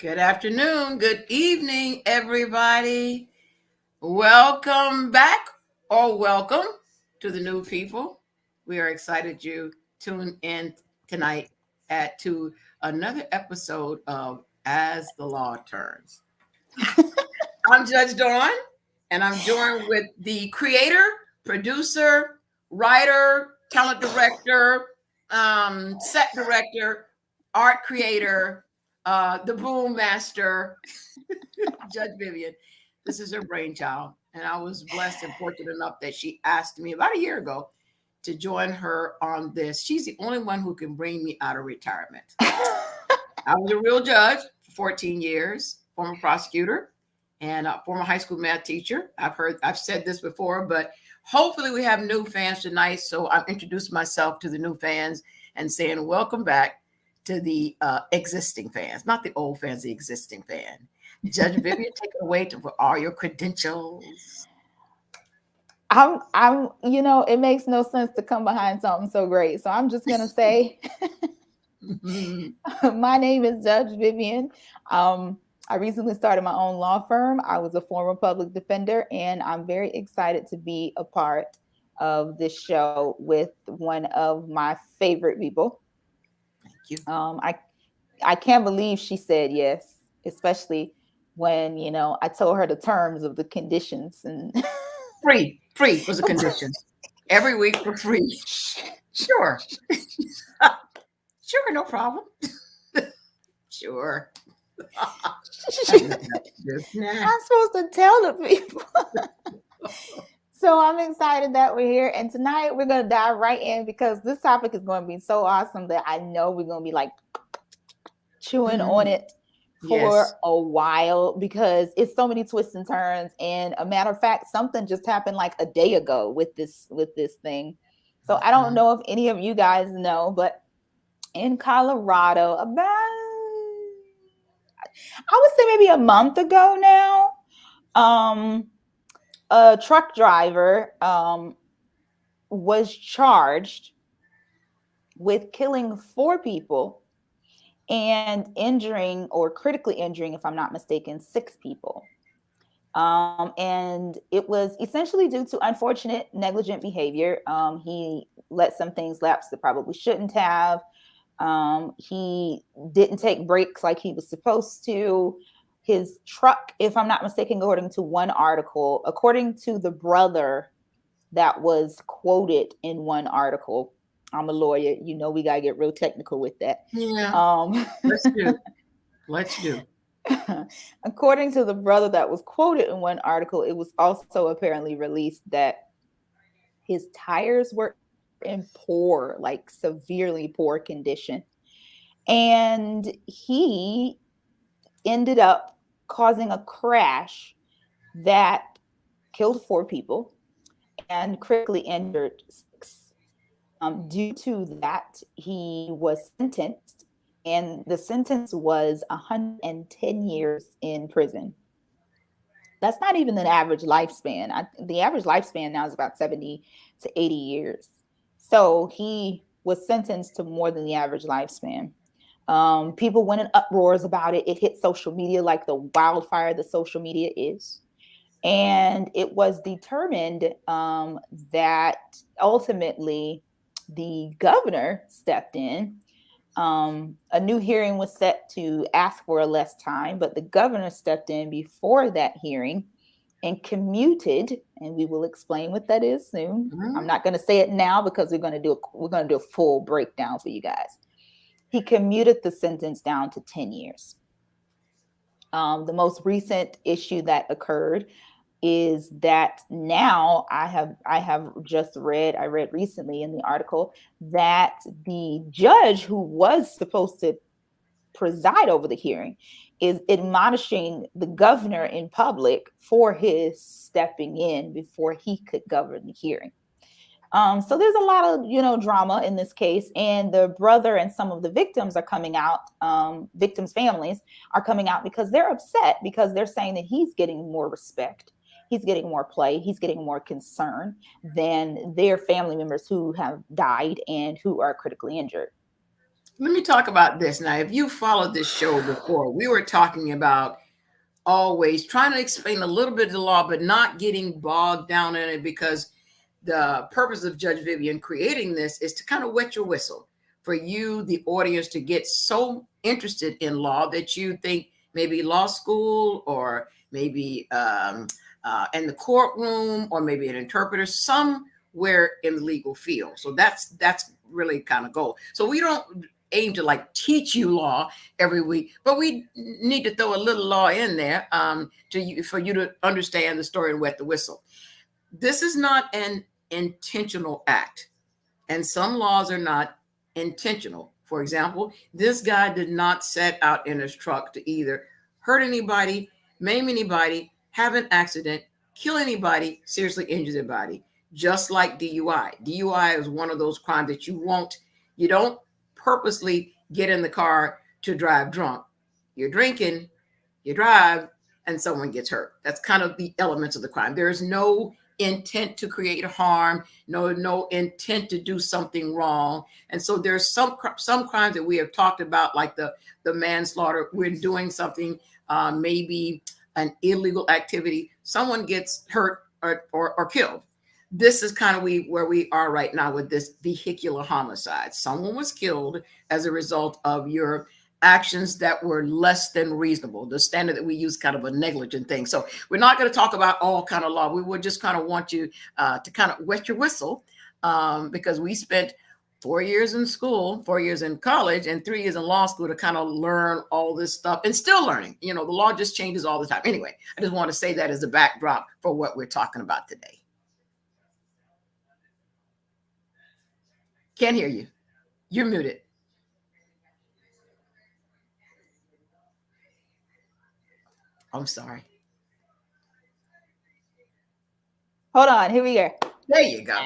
Good afternoon, good evening, everybody. Welcome back or welcome to the new people. We are excited you tune in tonight to another episode of As the Law Turns. I'm Judge Dawn, and I'm joined with the creator, producer, writer, talent director, set director, art creator, the boom master, Judge Vivian. This is her brainchild, and I was blessed and fortunate enough that she asked me about a year ago to join her on this. She's the only one who can bring me out of retirement. I was a real judge for 14 years, former prosecutor, and a former high school math teacher. I've said this before, but hopefully we have new fans tonight. So I'm introducing myself to the new fans and saying, welcome back to the existing fans, not the old fans, the existing fan. Judge Vivian, take it away for all your credentials. It makes no sense to come behind something so great. So I'm just gonna say, my name is Judge Vivian. I recently started my own law firm. I was a former public defender, and I'm very excited to be a part of this show with one of my favorite people. Thank you. I can't believe she said yes, especially when I told her the terms of the conditions and Free was a condition. Every week for free. Sure. Sure, no problem. Sure. I'm supposed to tell the people. So I'm excited that we're here. And tonight we're going to dive right in because this topic is going to be so awesome that I know we're going to be like chewing on it for a while because it's so many twists and turns. And a matter of fact, something just happened like a day ago with this thing. So I don't know if any of you guys know, but in Colorado, about I would say maybe a month ago now, a truck driver was charged with killing 4 people and injuring or critically injuring, if I'm not mistaken, 6 people. And it was essentially due to unfortunate negligent behavior. He let some things lapse that probably shouldn't have. He didn't take breaks like he was supposed to. His truck, if I'm not mistaken, according to one article, according to the brother that was quoted in one article, I'm a lawyer, we got to get real technical with that. Yeah. Let's do. According to the brother that was quoted in one article, it was also apparently released that his tires were in poor, like severely poor condition. And he ended up causing a crash that killed 4 people and critically injured 6. Due to that, he was sentenced, and the sentence was 110 years in prison. That's not even an average lifespan. The average lifespan now is about 70 to 80 years. So he was sentenced to more than the average lifespan. People went in uproars about it. It hit social media like the wildfire that social media is. And it was determined that ultimately the governor stepped in. A new hearing was set to ask for a less time, but the governor stepped in before that hearing and commuted, and we will explain what that is soon. I'm not going to say it now because we're going to do a full breakdown for you guys. He commuted the sentence down to 10 years. The most recent issue that occurred is that now I read recently in the article that the judge who was supposed to preside over the hearing is admonishing the governor in public for his stepping in before he could govern the hearing. So there's a lot of, drama in this case, and the brother and some of the victims are coming out. Victims' families are coming out because they're upset because they're saying that he's getting more respect. He's getting more play. He's getting more concern than their family members who have died and who are critically injured. Let me talk about this now. If you followed this show before, we were talking about always trying to explain a little bit of the law, but not getting bogged down in it, because the purpose of Judge Vivian creating this is to kind of wet your whistle for you, the audience, to get so interested in law that you think maybe law school, or maybe in the courtroom, or maybe an interpreter somewhere in the legal field. So that's really kind of goal. So we don't aim to like teach you law every week, but we need to throw a little law in there for you to understand the story and wet the whistle. This is not an intentional act, and some laws are not intentional. For example, this guy did not set out in his truck to either hurt anybody, maim anybody, have an accident, kill anybody, seriously injure anybody. Just like DUI. DUI is one of those crimes that you don't purposely get in the car to drive drunk. You're drinking, you drive, and someone gets hurt. That's kind of the elements of the crime. There is no intent to create harm, no intent to do something wrong. And so there's some crimes that we have talked about, like the manslaughter. We're doing something, maybe an illegal activity. Someone gets hurt or killed. This is kind of where we are right now with this vehicular homicide. Someone was killed as a result of your actions that were less than reasonable. The standard that we use, kind of a negligent thing. So we're not going to talk about all kind of law. We would just kind of want you to kind of wet your whistle, because we spent 4 years in school, 4 years in college, and 3 years in law school to kind of learn all this stuff, and still learning. The law just changes all the time. Anyway, I just want to say that as a backdrop for what we're talking about today. Can't hear you. You're muted. I'm sorry. Hold on, here we go. There you go.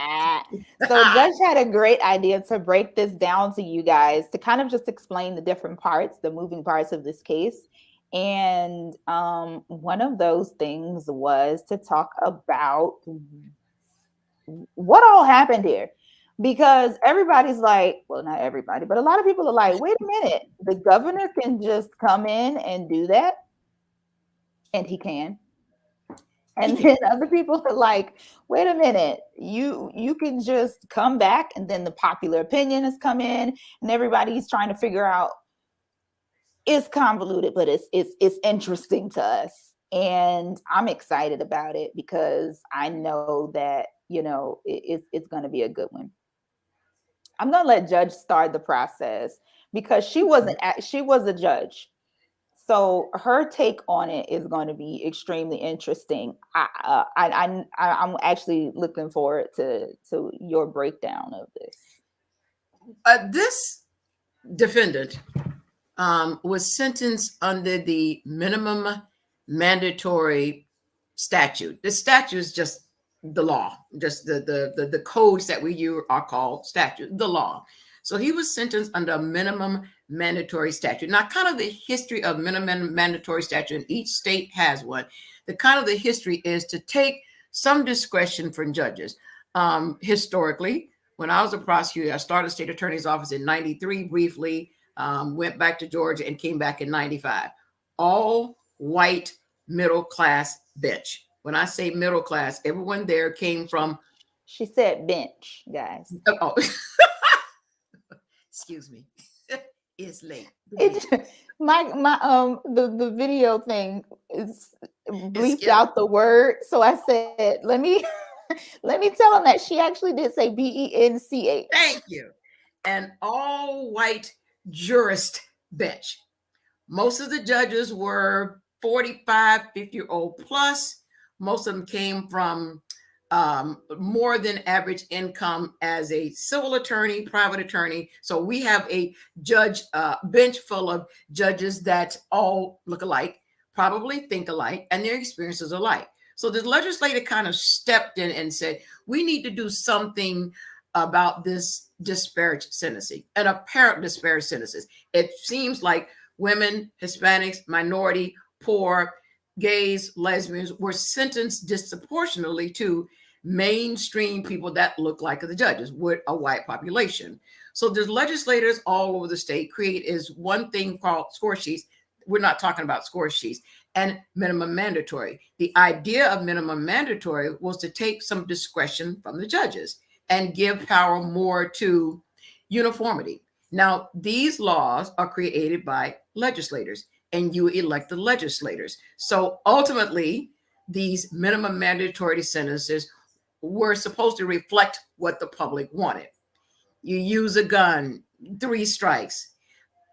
So Judge had a great idea to break this down to you guys, to kind of just explain the different parts, the moving parts of this case. And one of those things was to talk about what all happened here. Because everybody's like, well, not everybody, but a lot of people are like, wait a minute, the governor can just come in and do that. And he can. And then other people are like, wait a minute, you can just come back. And then the popular opinion has come in, and everybody's trying to figure out, it's convoluted, but it's interesting to us. And I'm excited about it, because I know that, it's going to be a good one. I'm going to let Judge start the process, because she was a judge. So her take on it is going to be extremely interesting. I'm actually looking forward to your breakdown of this. This defendant was sentenced under the minimum mandatory statute. The statute is just the law, just the codes that we use are called statute, the law. So he was sentenced under a minimum mandatory statute. Now, kind of the history of minimum mandatory statute, and each state has one. The history is to take some discretion from judges. Historically, when I was a prosecutor, I started state attorney's office in 93 briefly, went back to Georgia, and came back in 95. All white middle class bench. When I say middle class, everyone there came from. She said bench, guys. Oh, excuse me. It's late. The video thing is bleeped out the word, so I said, let me tell them that she actually did say BENCH. Thank you. An all white jurist bench. Most of the judges were 45, 50-year-old plus. Most of them came from more than average income as a civil attorney, private attorney. So we have a judge bench full of judges that all look alike, probably think alike, and their experiences alike. So the legislature kind of stepped in and said, we need to do something about this disparate sentencing, an apparent disparate sentences. It seems like women, Hispanics, minority, poor, gays, lesbians were sentenced disproportionately to mainstream people that look like the judges with a white population. So there's legislators all over the state create is one thing called score sheets. We're not talking about score sheets and minimum mandatory. The idea of minimum mandatory was to take some discretion from the judges and give power more to uniformity. Now, these laws are created by legislators and you elect the legislators. So ultimately, these minimum mandatory sentences were supposed to reflect what the public wanted. You use a gun, 3 strikes,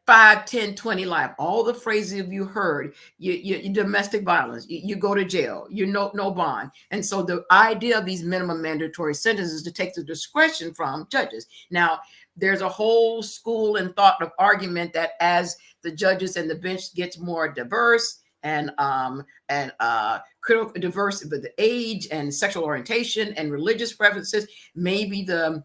5, 10, 20 life, all the phrases you heard, you domestic violence, you go to jail, you no bond. And so the idea of these minimum mandatory sentences is to take the discretion from judges. Now, there's a whole school and thought of argument that as the judges and the bench gets more diverse and critical diverse with the age and sexual orientation and religious preferences, maybe the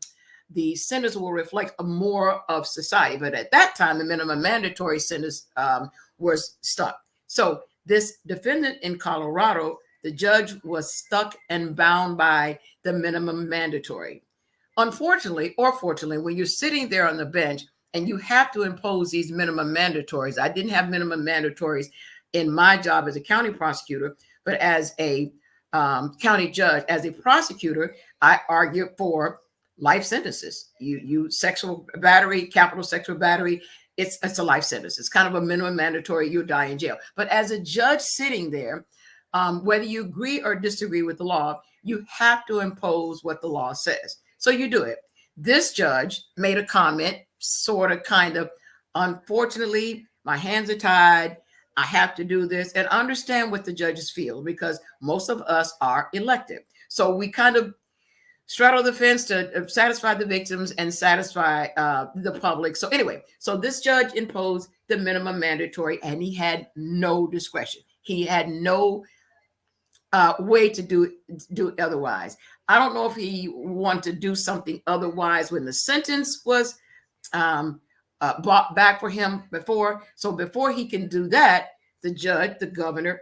sentence will reflect a more of society. But at that time, the minimum mandatory sentence was stuck. So this defendant in Colorado, the judge was stuck and bound by the minimum mandatory. Unfortunately, or fortunately, when you're sitting there on the bench and you have to impose these minimum mandatories, I didn't have minimum mandatories in my job as a county prosecutor, but as a county judge, as a prosecutor, I argued for life sentences. You sexual battery, capital sexual battery, it's a life sentence. It's kind of a minimum mandatory, you die in jail. But as a judge sitting there, whether you agree or disagree with the law, you have to impose what the law says. So you do it. This judge made a comment, sort of, kind of, unfortunately, my hands are tied. I have to do this, and understand what the judges feel, because most of us are elected. So we kind of straddle the fence to satisfy the victims and satisfy the public. So anyway, so this judge imposed the minimum mandatory, and he had no discretion. He had no way to do it otherwise. I don't know if he wanted to do something otherwise when the sentence was brought back for him before. So before he can do that, the judge, the governor,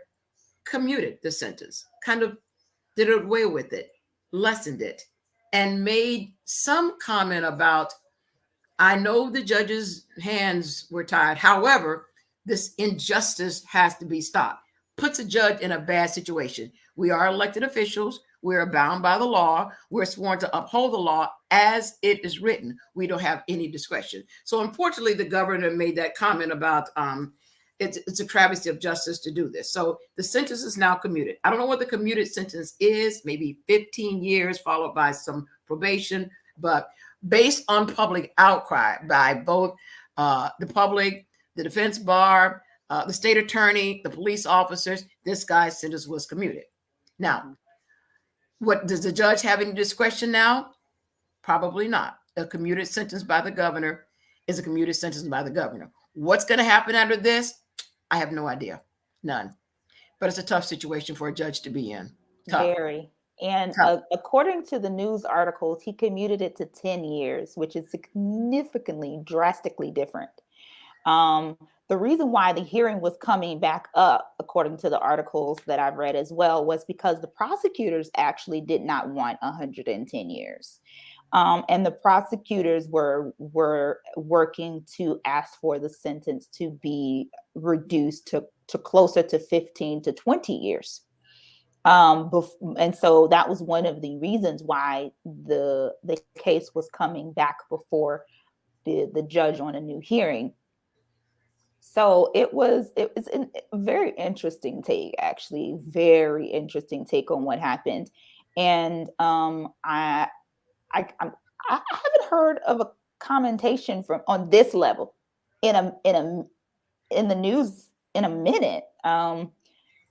commuted the sentence, kind of did away with it, lessened it, and made some comment about, I know the judge's hands were tied. However, this injustice has to be stopped. Puts a judge in a bad situation. We are elected officials. We're bound by the law. We're sworn to uphold the law as it is written. We don't have any discretion. So unfortunately, the governor made that comment about it's a travesty of justice to do this. So the sentence is now commuted. I don't know what the commuted sentence is, maybe 15 years followed by some probation, but based on public outcry by both the public, the defense bar, the state attorney, the police officers, this guy's sentence was commuted. Now, what does the judge have any discretion now? Probably not. A commuted sentence by the governor is a commuted sentence by the governor. What's going to happen after this? I have no idea. None. But it's a tough situation for a judge to be in. Tough. Very. And according to the news articles, he commuted it to 10 years, which is significantly, drastically different. The reason why the hearing was coming back up, according to the articles that I've read as well, was because the prosecutors actually did not want 110 years. And the prosecutors were working to ask for the sentence to be reduced to closer to 15 to 20 years. And so that was one of the reasons why the case was coming back before the judge on a new hearing. So it was a very interesting take, actually, very interesting take on what happened. And I haven't heard of a commentation from on this level in the news in a minute.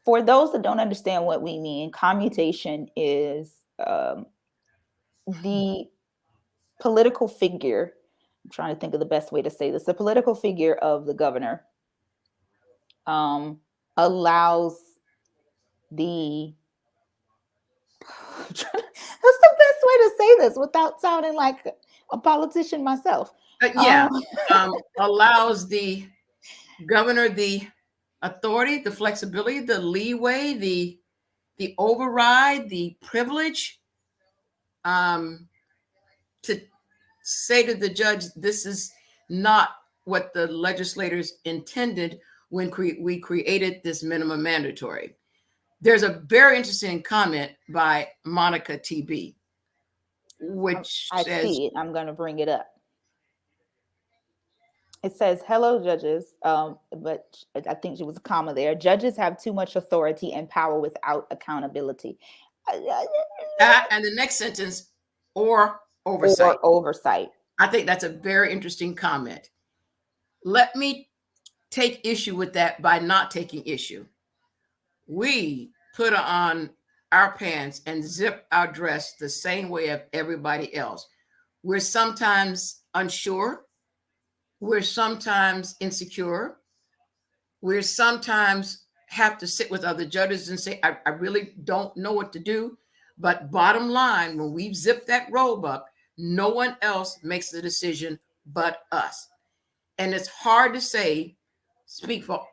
For those that don't understand what we mean, commutation is the political figure. I'm trying to think of the best way to say this. The political figure of the governor allows the that's the best way to say this without sounding like a politician myself. Allows the governor the authority, the flexibility, the leeway, the override, the privilege to say to the judge, this is not what the legislators intended when we created this minimum mandatory. There's a very interesting comment by Monica TB, which I says, see it. I'm going to bring it up. It says, hello, judges. But I think it was a comma there. Judges have too much authority and power without accountability. and the next sentence, or oversight. Or oversight. I think that's a very interesting comment. Let me take issue with that by not taking issue. We put on our pants and zip our dress the same way of everybody else. We're sometimes unsure. We're sometimes insecure. We're sometimes have to sit with other judges and say, I really don't know what to do. But bottom line, when we zip that robe up, no one else makes the decision but us. And it's hard to speak for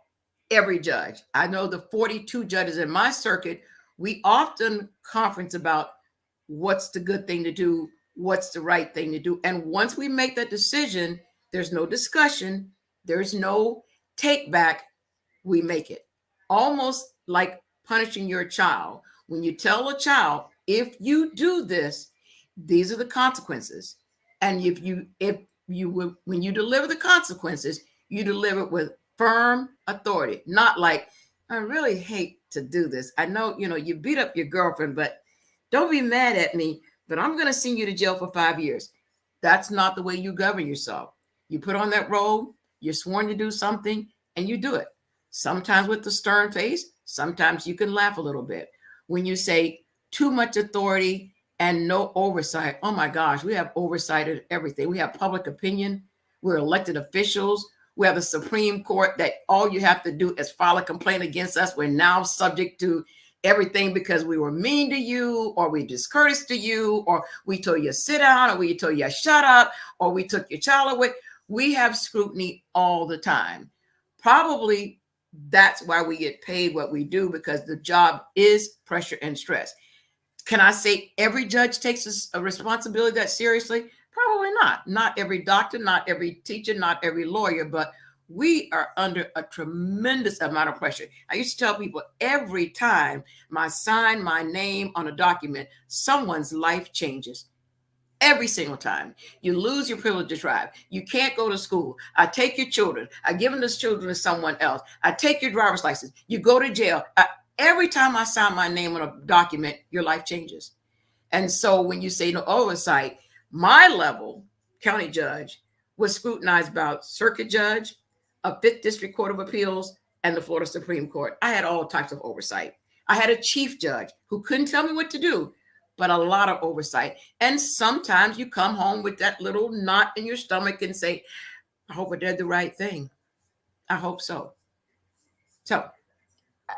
every judge. I know the 42 judges in my circuit, we often conference about what's the good thing to do, what's the right thing to do. And once we make that decision, there's no discussion, there's no take back, we make it. Almost like punishing your child. When you tell a child, if you do this, these are the consequences. And when you deliver the consequences, you deliver it with firm authority, not like, I really hate to do this. I know, you beat up your girlfriend, but don't be mad at me, but I'm going to send you to jail for 5 years. That's not the way you govern yourself. You put on that robe, you're sworn to do something, and you do it. Sometimes with the stern face, sometimes you can laugh a little bit. When you say too much authority and no oversight, oh my gosh, we have oversight of everything. We have public opinion. We're elected officials. We have the Supreme Court that all you have to do is file a complaint against us. We're now subject to everything because we were mean to you, or we discourteous to you, or we told you to sit down, or we told you to shut up, or we took your child away. We have scrutiny all the time. Probably that's why we get paid what we do, because the job is pressure and stress. Can I say every judge takes a responsibility that seriously? Probably not. Not every doctor, not every teacher, not every lawyer, but we are under a tremendous amount of pressure. I used to tell people, every time I sign my name on a document, someone's life changes. Every single time. You lose your privilege to drive. You can't go to school. I take your children. I give them those children to someone else. I take your driver's license. You go to jail. Every time I sign my name on a document, your life changes. And so when you say no oversight, my level, county judge, was scrutinized about circuit judge, a 5th District Court of Appeals, and the Florida Supreme Court. I had all types of oversight. I had a chief judge who couldn't tell me what to do, but a lot of oversight. And sometimes you come home with that little knot in your stomach and say, I hope I did the right thing. I hope so. So.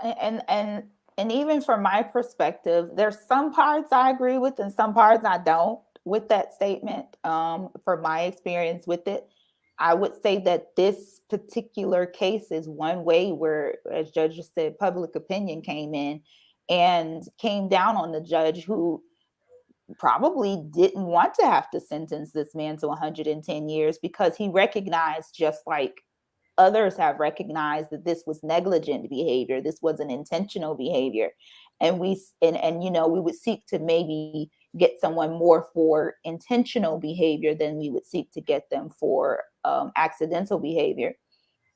And even from my perspective, there's some parts I agree with and some parts I don't with that statement. From my experience with it, I would say that this particular case is one way where, as Judge said, public opinion came in and came down on the judge, who probably didn't want to have to sentence this man to 110 years, because he recognized, just like others have recognized, that this was negligent behavior. This wasn't intentional behavior. And we would seek to maybe get someone more for intentional behavior than we would seek to get them for accidental behavior.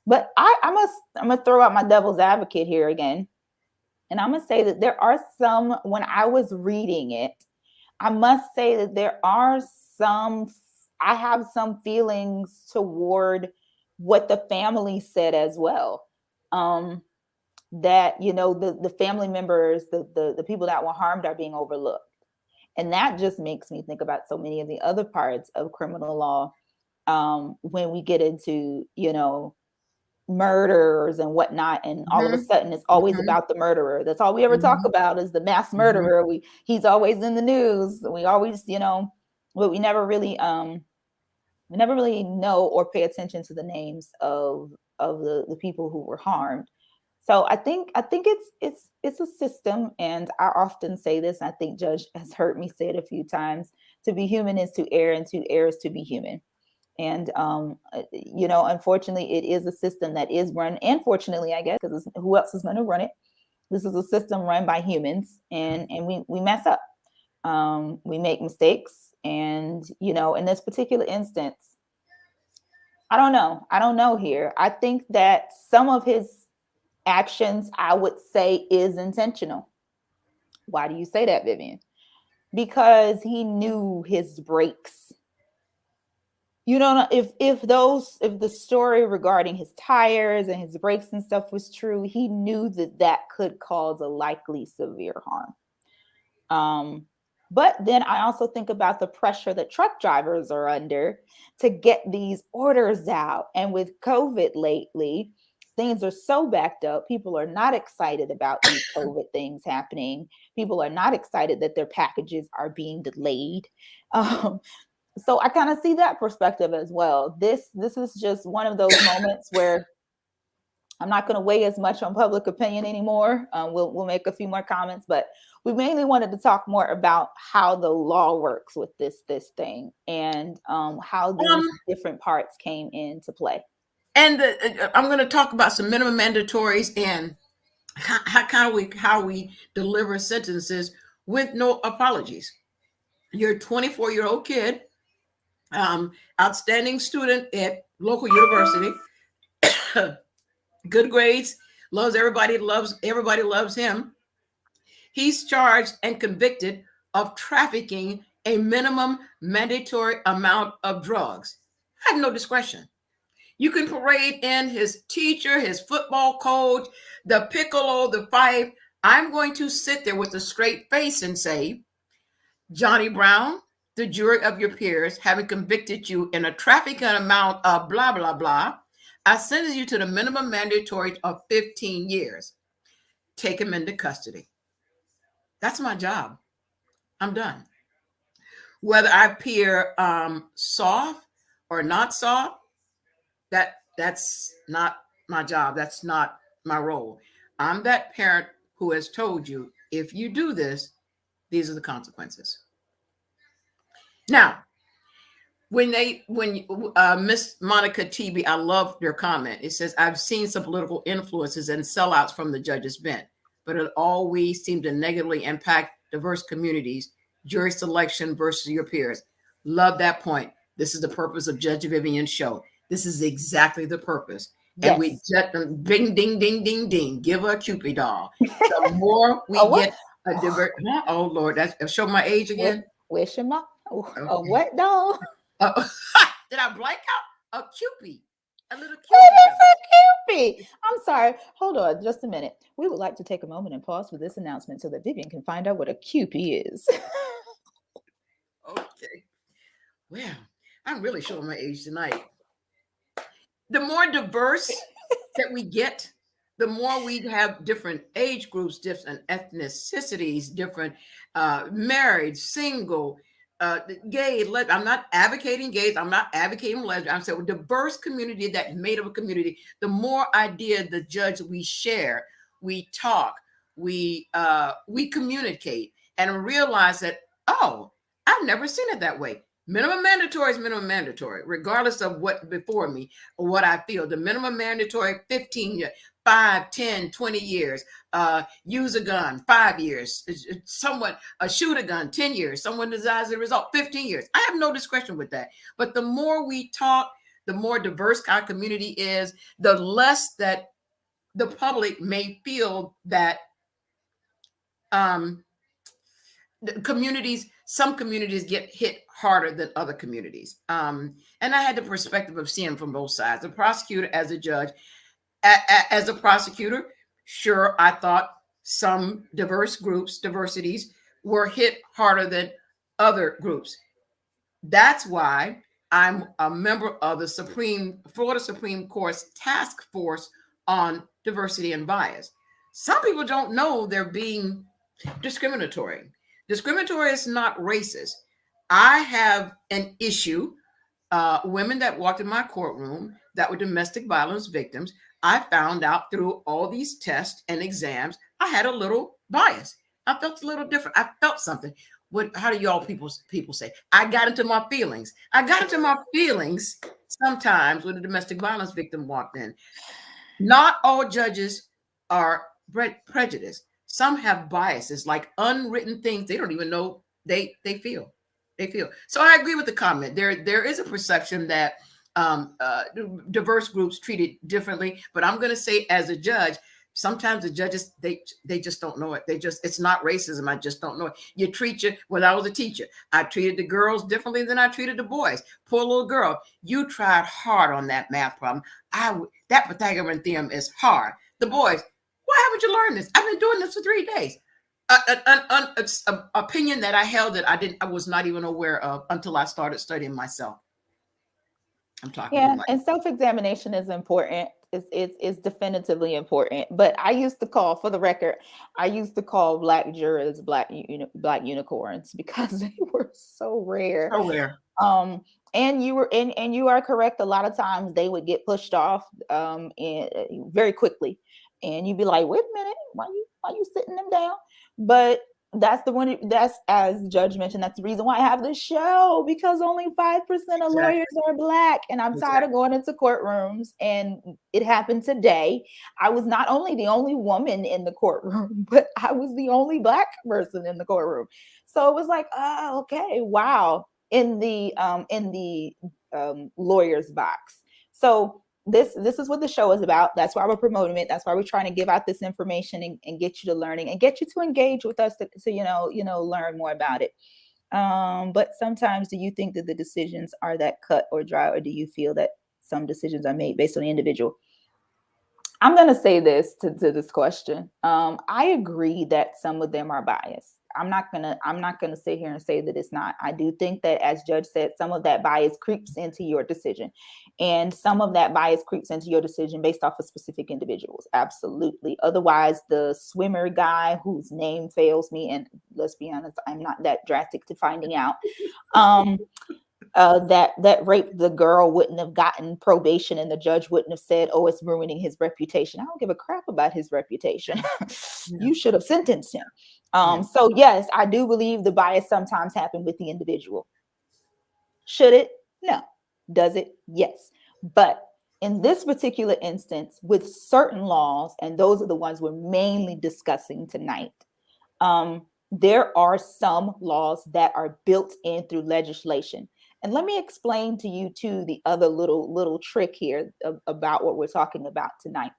But I'm going to throw out my devil's advocate here again. And I'm going to say that there are some, when I was reading it, I must say that there are I have some feelings toward what the family said as well. That, the family members, the people that were harmed are being overlooked. And that just makes me think about so many of the other parts of criminal law when we get into, murders and whatnot, and all of a sudden it's always about the murderer. That's all we ever talk about, is the mass murderer. He's always in the news. We always, but we never really know or pay attention to the names of the people who were harmed. So I think it's a system, and I often say this. I think Judge has heard me say it a few times. To be human is to err, and to err is to be human. And unfortunately, it is a system that is run, and fortunately, I guess, because who else is going to run it? This is a system run by humans, and we mess up. We make mistakes, and in this particular instance, I don't know here. I think that some of his actions, I would say, is intentional. Why do you say that, Vivian? Because he knew his breaks. If the story regarding his tires and his brakes and stuff was true, he knew that could cause a likely severe harm. But then I also think about the pressure that truck drivers are under to get these orders out. And with COVID lately, things are so backed up. People are not excited about these COVID things happening. People are not excited that their packages are being delayed. So I kind of see that perspective as well. This is just one of those moments where I'm not going to weigh as much on public opinion anymore. We'll make a few more comments, but we mainly wanted to talk more about how the law works with this thing, and how these different parts came into play. And I'm going to talk about some minimum mandatories and how we deliver sentences with no apologies. You're a 24-year-old kid, outstanding student at local university, good grades, loves everybody loves him. He's charged and convicted of trafficking a minimum mandatory amount of drugs. I have no discretion. You can parade in his teacher, his football coach, the piccolo, the fife. I'm going to sit there with a straight face and say, Johnny Brown, the jury of your peers, having convicted you in a trafficking amount of blah, blah, blah, I sentence you to the minimum mandatory of 15 years. Take him into custody. That's my job. I'm done. Whether I appear soft or not soft, that's not my job. That's not my role. I'm that parent who has told you, if you do this, these are the consequences. Now, when Miss Monica TB, I love their comment. It says, I've seen some political influences and sellouts from the judge's bench, but it always seemed to negatively impact diverse communities, jury selection versus your peers. Love that point. This is the purpose of Judge Vivian's show. This is exactly the purpose. Yes. And we just ding, ding, ding, ding, ding. Give her a Cupid doll. The more we get a diverse, oh Lord, that's show my age again. Where's your mom? Okay. What doll? Did I blank out? A Cupid. A little Cupid. It is a Cupid. I'm sorry. Hold on just a minute. We would like to take a moment and pause for this announcement so that Vivian can find out what a Cupid is. Okay. Well, I'm really showing my age tonight. The more diverse that we get, the more we have different age groups, different ethnicities, different married, single, gay, I'm not advocating gays. I'm not advocating lesbians. I'm saying a diverse community that made of a community. The more idea the judge we share, we talk, we communicate, and realize that, oh, I've never seen it that way. Minimum mandatory is minimum mandatory, regardless of what before me or what I feel. The minimum mandatory, 15 years, 5, 10, 20 years. Use a gun, 5 years. Someone shoot a gun, 10 years. Someone desires the result, 15 years. I have no discretion with that. But the more we talk, the more diverse our community is, the less that the public may feel that some communities get hit harder than other communities. And I had the perspective of seeing from both sides, the prosecutor as a judge. As a prosecutor, sure, I thought some diversities were hit harder than other groups. That's why I'm a member of the Florida Supreme Court's task force on diversity and bias. Some people don't know they're being discriminatory. Discriminatory is not racist. I have an issue, women that walked in my courtroom that were domestic violence victims. I found out through all these tests and exams, I had a little bias. I felt a little different. I felt something. What? How do y'all people say? I got into my feelings. I got into my feelings sometimes when a domestic violence victim walked in. Not all judges are prejudiced. Some have biases, like unwritten things they don't even know they feel. They feel. So I agree with the comment. There is a perception that diverse groups treat it differently. But I'm going to say, as a judge, sometimes the judges they just don't know it. It's not racism. I just don't know it. You treat you. When I was a teacher, I treated the girls differently than I treated the boys. Poor little girl, you tried hard on that math problem. That Pythagorean theorem is hard. The boys, why haven't you learned this? I've been doing this for 3 days. An opinion that I held that I was not even aware of until I started studying myself. I'm talking too much. And self-examination is important. It's definitively important. But I used to call, for the record, I used to call black jurors black unicorns because they were so rare. So rare. And you are correct. A lot of times they would get pushed off and very quickly, and you'd be like, "Wait a minute, why you sitting them down?" But that's as the judge mentioned, that's the reason why I have this show, because only 5% of lawyers are black, and I'm tired of going into courtrooms. And it happened today. I was not only the only woman in the courtroom, but I was the only black person in the courtroom. So it was like, oh, okay, wow. In the lawyer's box. So this is what the show is about. That's why we're promoting it. That's why we're trying to give out this information and get you to learning and get you to engage with us to learn more about it. But sometimes, do you think that the decisions are that cut or dry, or do you feel that some decisions are made based on the individual? I'm going to say this to this question. I agree that some of them are biased. I'm not gonna sit here and say that it's not. I do think that, as Judge said, some of that bias creeps into your decision, and some of that bias creeps into your decision based off of specific individuals. Absolutely. Otherwise, the swimmer guy whose name fails me, and let's be honest, I'm not that drastic to finding out. That raped the girl wouldn't have gotten probation, and the judge wouldn't have said, "Oh, it's ruining his reputation." I don't give a crap about his reputation. You should have sentenced him. So yes, I do believe the bias sometimes happen with the individual. Should it? No. Does it? Yes. But in this particular instance, with certain laws, and those are the ones we're mainly discussing tonight, there are some laws that are built in through legislation. And let me explain to you too the other little trick here about what we're talking about tonight.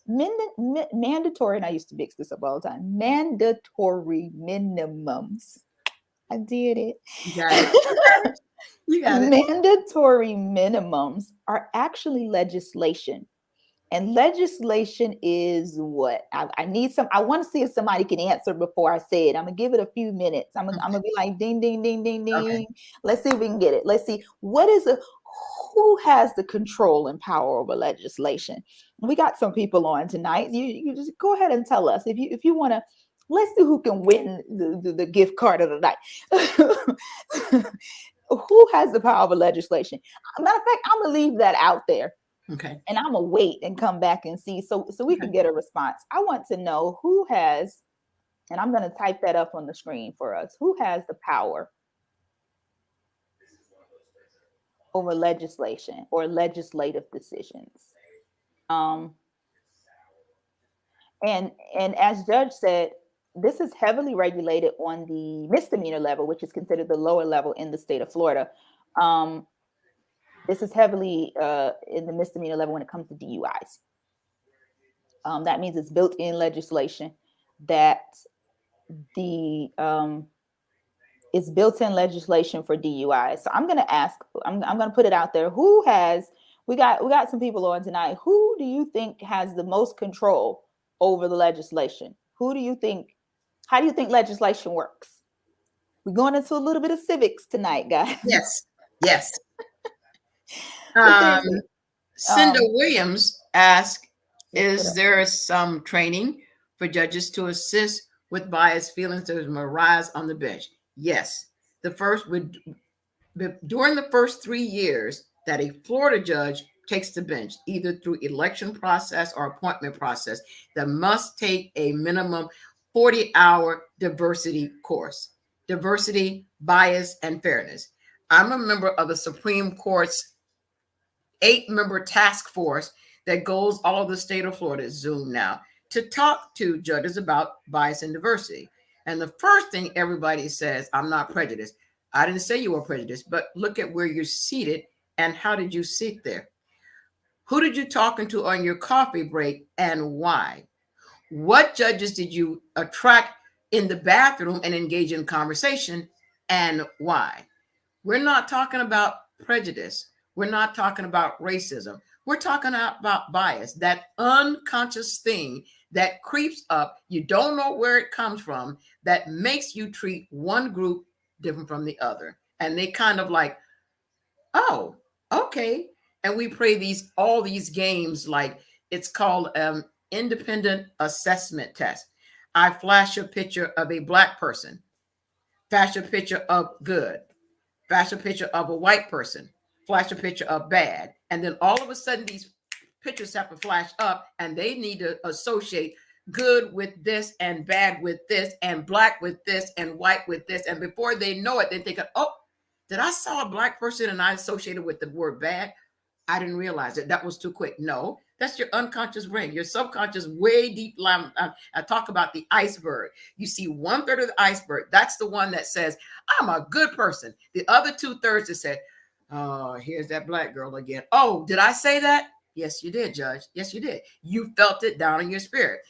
Mandatory, and I used to mix this up all the time, mandatory minimums. I did it. You got it. You got it. Mandatory minimums are actually legislation. And legislation is what? I need some. I want to see if somebody can answer before I say it. I'm going to give it a few minutes. I'm gonna be like, ding, ding, ding, ding, ding. Okay. Let's see if we can get it. Let's see. Who has the control and power over legislation? We got some people on tonight. You just go ahead and tell us if you want to. Let's see who can win the gift card of the night. Who has the power over legislation? Matter of fact, I'm gonna leave that out there. Okay. And I'm gonna wait and come back and see so we can get a response. I want to know who has, and I'm gonna type that up on the screen for us. Who has the power over legislation or legislative decisions? And as Judge said, this is heavily regulated on the misdemeanor level, which is considered the lower level in the state of Florida. This is heavily in the misdemeanor level when it comes to DUIs. That means it's built-in legislation that it's built-in legislation for DUIs. So I'm going to ask, I'm going to put it out there. We got some people on tonight. Who do you think has the most control over the legislation? How do you think legislation works? We're going into a little bit of civics tonight, guys. Yes. Cinda Williams asked, is there some training for judges to assist with bias feelings that arise on the bench? Yes. During the first 3 years that a Florida judge takes the bench, either through election process or appointment process, that must take a minimum 40-hour diversity course. Diversity, bias, and fairness. I'm a member of the Supreme Court's 8-member task force that goes all over the state of Florida, Zoom now, to talk to judges about bias and diversity. And the first thing everybody says, I'm not prejudiced. I didn't say you were prejudiced, but look at where you're seated and how did you sit there? Who did you talking to on your coffee break and why? What judges did you attract in the bathroom and engage in conversation and why? We're not talking about prejudice. We're not talking about racism. We're talking about bias, that unconscious thing that creeps up. You don't know where it comes from, that makes you treat one group different from the other. And they kind of like, oh, okay. And we play all these games like it's called independent assessment test. I flash a picture of a black person, flash a picture of good, flash a picture of a white person, flash a picture of bad. And then all of a sudden these pictures have to flash up and they need to associate good with this and bad with this and black with this and white with this. And before they know it, they think, oh, did I saw a black person and I associated with the word bad? I didn't realize it. That was too quick. No, that's your unconscious brain, your subconscious, way deep. I talk about the iceberg. You see 1/3 of the iceberg. That's the one that says, I'm a good person. The other 2/3 that said, oh, here's that black girl again. Oh, did I say that? Yes, you did, Judge. Yes, you did. You felt it down in your spirit.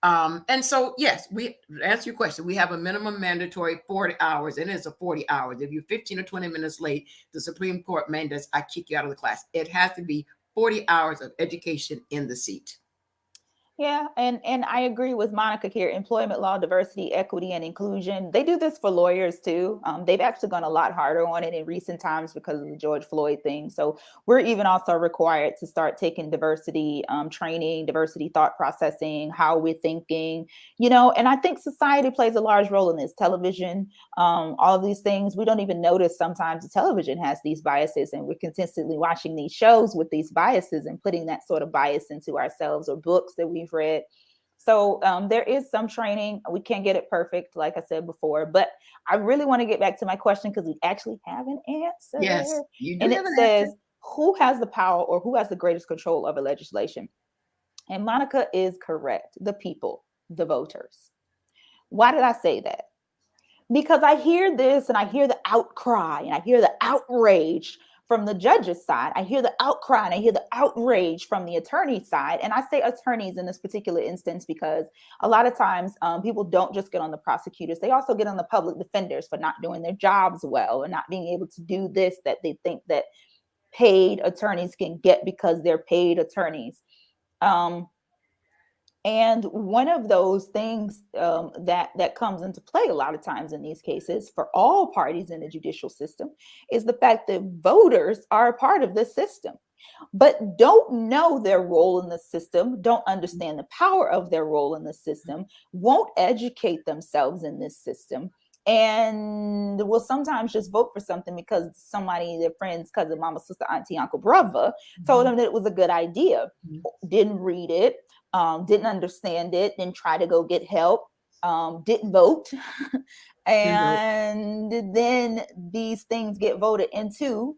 And so, yes, we answer your question. We have a minimum mandatory 40 hours, and it's a 40 hours. If you're 15 or 20 minutes late, the Supreme Court mandates I kick you out of the class. It has to be 40 hours of education in the seat. Yeah, and I agree with Monica here. Employment law, diversity, equity, and inclusion. They do this for lawyers too. They've actually gone a lot harder on it in recent times because of the George Floyd thing. So we're even also required to start taking diversity training, diversity thought processing, how we're thinking, and I think society plays a large role in this. Television, all of these things, we don't even notice sometimes the television has these biases, and we're consistently watching these shows with these biases and putting that sort of bias into ourselves, or books that we've read. So there is some training. We can't get it perfect, like I said before, but I really want to get back to my question because we actually have an answer. Yes, you do. And it says, who has the power or who has the greatest control over legislation? And Monica is correct. The people, the voters. Why did I say that? Because I hear this and I hear the outcry and I hear the outrage from the judge's side. I hear the outcry and I hear the outrage from the attorney's side. And I say attorneys in this particular instance because a lot of times people don't just get on the prosecutors. They also get on the public defenders for not doing their jobs well and not being able to do this that they think that paid attorneys can get because they're paid attorneys. And one of those things that comes into play a lot of times in these cases for all parties in the judicial system is the fact that voters are a part of this system, but don't know their role in the system, don't understand the power of their role in the system, won't educate themselves in this system, and will sometimes just vote for something because somebody, their friends, cousin, mama, sister, auntie, uncle, brother told them that it was a good idea. Didn't read it, didn't understand it, didn't try to go get help, didn't vote. And then these things get voted into,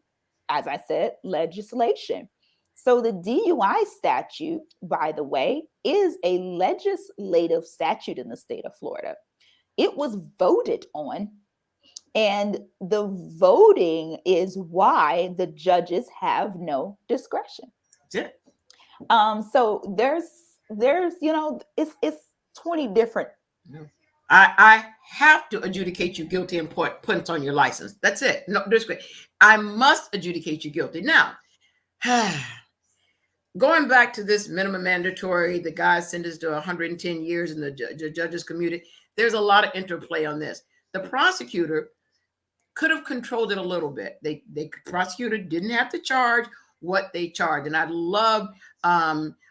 as I said, legislation. So the DUI statute, by the way, is a legislative statute in the state of Florida. It was voted on, and the voting is why the judges have no discretion. Yeah. So there's it's 20 different. I have to adjudicate you guilty and put it on your license. That's it. No discretion. I must adjudicate you guilty. Now, going back to this minimum mandatory, the guy sentenced to 110 years and the judges commuted. There's a lot of interplay on this. The prosecutor could have controlled it a little bit. The prosecutor didn't have to charge what they charged. And I love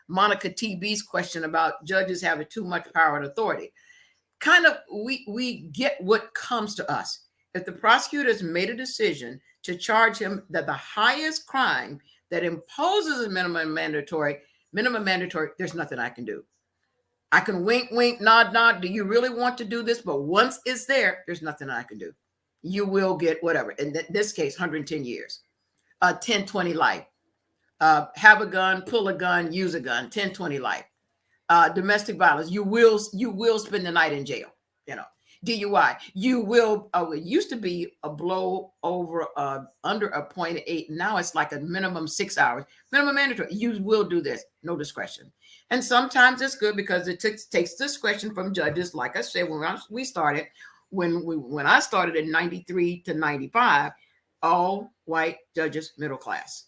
Monica TB's question about judges having too much power and authority. Kind of, we get what comes to us. If the prosecutors made a decision to charge him that the highest crime that imposes a minimum mandatory, there's nothing I can do. I can wink, wink, nod, nod. Do you really want to do this? But once it's there, there's nothing I can do. You will get whatever. In this case, 110 years, 10, 20 life. Have a gun, pull a gun, use a gun, 10, 20 life. Domestic violence, you will spend the night in jail. You know, DUI, you will. It used to be a blow over under a 0.8. Now it's like a minimum 6 hours. Minimum mandatory. You will do this. No discretion. And sometimes it's good because it takes discretion from judges. Like I said, when I started in 93 to 95, all white judges, middle class.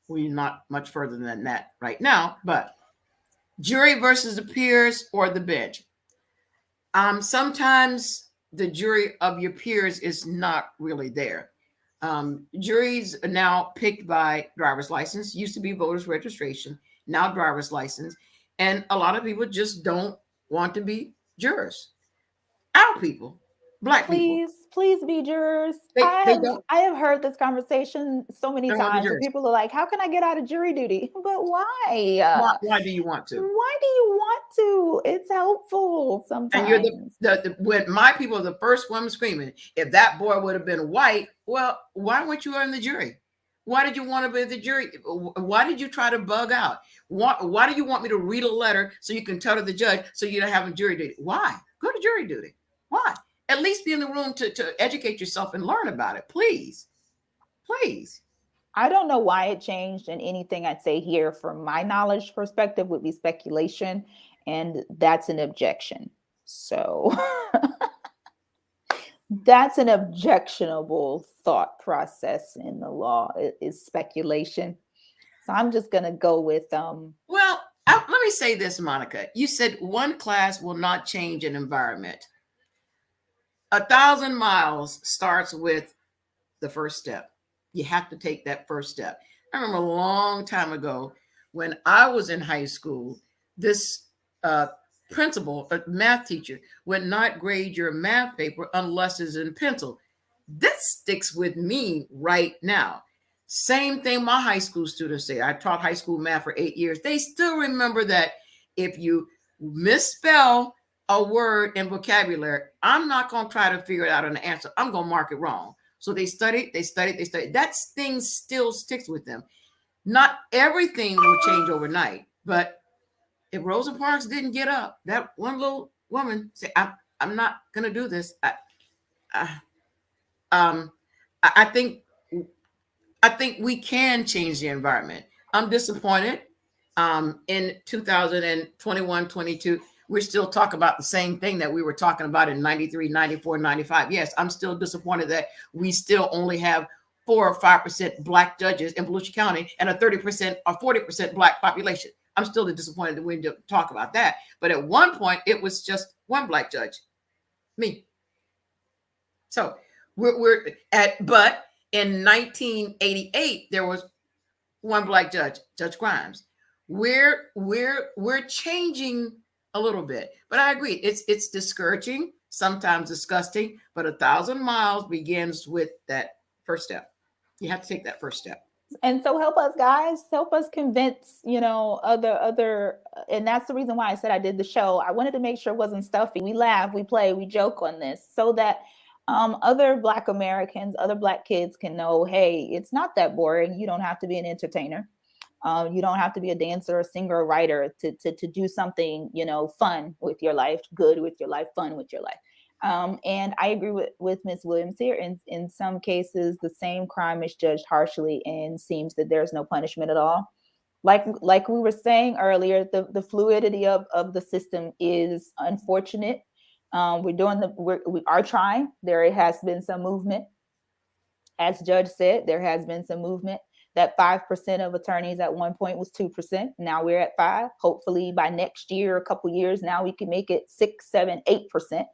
We're not much further than that right now, but jury versus the peers or the bench. Sometimes the jury of your peers is not really there. Juries are now picked by driver's license. Used to be voters registration, now driver's license. And a lot of people just don't want to be jurors. Our people, Black people. Please be jurors. They I don't have heard this conversation so many want to be times where jurors. people are like, how can I get out of jury duty? But why? Why do you want to? Why do you want to? It's helpful sometimes. And you're when my people are the first one screaming, if that boy would have been white, well, why weren't you on the jury? Why did you want to be the jury? Why did you try to bug out? Why do you want me to read a letter so you can tell to the judge so you don't have a jury duty? Why? Go to jury duty. Why? At least be in the room to educate yourself and learn about it. Please. Please. I don't know why it changed, and anything I'd say here from my knowledge perspective would be speculation, and that's an objection. So that's an objectionable thought process in the law is speculation. So I'm just going to go with Well, let me say this, Monica. You said one class will not change an environment. 1,000 miles starts with the first step. You have to take that first step. I remember a long time ago when I was in high school, this principal, a math teacher, would not grade your math paper unless it's in pencil. This sticks with me right now. Same thing my high school students say. I taught high school math for 8 years. They still remember that if you misspell a word in vocabulary, I'm not going to try to figure it out an answer. I'm going to mark it wrong. So they studied. That thing still sticks with them. Not everything will change overnight, but if Rosa Parks didn't get up, that one little woman said, I'm not going to do this. I think we can change the environment. I'm disappointed. In 2021, 22, we're still talking about the same thing that we were talking about in 93, 94, 95. Yes, I'm still disappointed that we still only have 4 or 5% Black judges in Volusia County and a 30% or 40% Black population. I'm still disappointed that we didn't talk about that. But at one point, it was just one Black judge, me. So but in 1988, there was one Black judge, Judge Grimes. We're changing a little bit, but I agree. It's discouraging, sometimes disgusting, but 1,000 miles begins with that first step. You have to take that first step. And so help us, guys. Help us convince, other. And that's the reason why I said I did the show. I wanted to make sure it wasn't stuffy. We laugh, we play, we joke on this so that other Black Americans, other Black kids can know, hey, it's not that boring. You don't have to be an entertainer. You don't have to be a dancer, a singer, a writer to do something, fun with your life, good with your life, fun with your life. And I agree with Ms. Williams here. In some cases, the same crime is judged harshly and seems that there's no punishment at all. Like we were saying earlier, the fluidity of the system is unfortunate. We are trying. There has been some movement. As Judge said, there has been some movement. That 5% of attorneys at one point was 2%. Now we're at 5%. Hopefully by next year, a couple years, now we can make it 6, 7, 8%.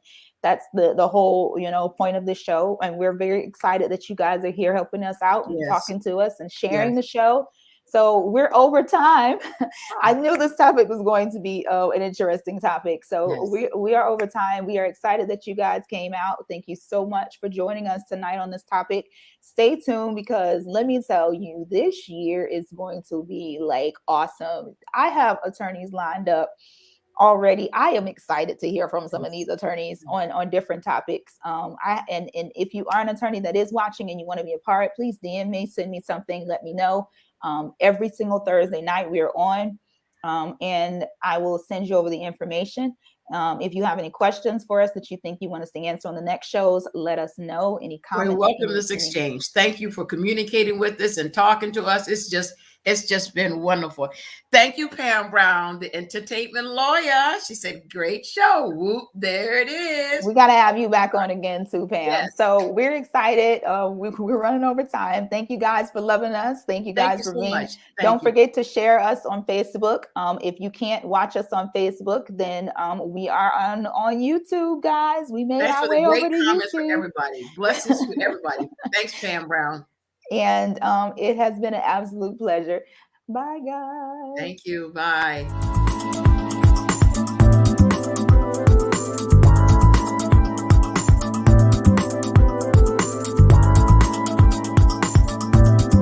That's the whole, point of this show. And we're very excited that you guys are here helping us out and talking to us and sharing the show. So we're over time. I knew this topic was going to be an interesting topic. So Yes. we are over time. We are excited that you guys came out. Thank you so much for joining us tonight on this topic. Stay tuned, because let me tell you, this year is going to be like awesome. I have attorneys lined up already. I am excited to hear from some of these attorneys on different topics. And if you are an attorney that is watching and you want to be a part, please DM me, send me something, let me know. Every single Thursday night we are on, and I will send you over the information. If you have any questions for us that you think you want us to answer on the next shows, let us know. Any comments? We welcome this exchange. Thank you for communicating with us and talking to us. It's just been wonderful. Thank you, Pam Brown, the entertainment lawyer. She said, great show. Whoop, there it is. We got to have you back on again too, Pam. Yes. So we're excited. We're running over time. Thank you guys for loving us. Thank you guys for being. Don't forget to share us on Facebook. If you can't watch us on Facebook, then we are on YouTube, guys. We made our way over to YouTube. For everybody. Blessings to everybody. Thanks, Pam Brown. And it has been an absolute pleasure. Bye, guys. Thank you. Bye.